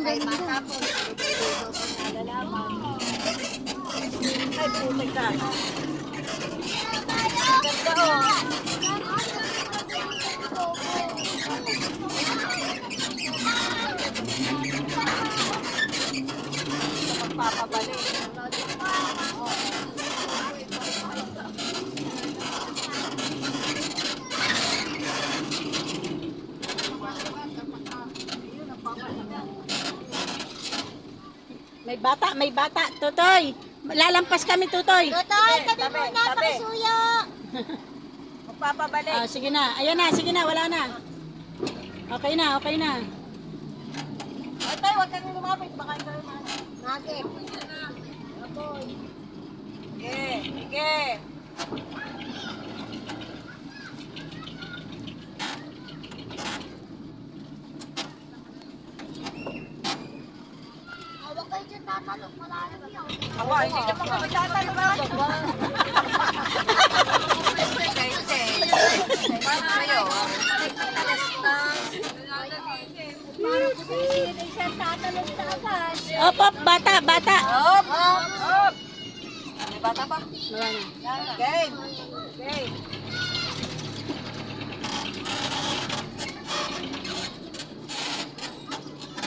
Kay matapos. Dito pa nalalaman. Ay, putik ka. Ganda oh. Magpapabalik. May bata. Tutoy, lalampas kami, Tutoy. Totoy, tabi muna, pakisuyo. Magpapabalik. Ah, sige na. Ayan na, sige na, wala na. Okay na, okay na. Ay, tayo, huwag kang lumapit. Baka ikaw naman. Bakit? Sige, sige. Huwag kayo dyan tatalong, malalim yun. Ako, hindi naman kami tatanungan. Paano kayo? Parang kung sino siya tatalong sa agad. Op, op, bata, bata. Hop! Hop! May bata pa? Wala na. Game! Game!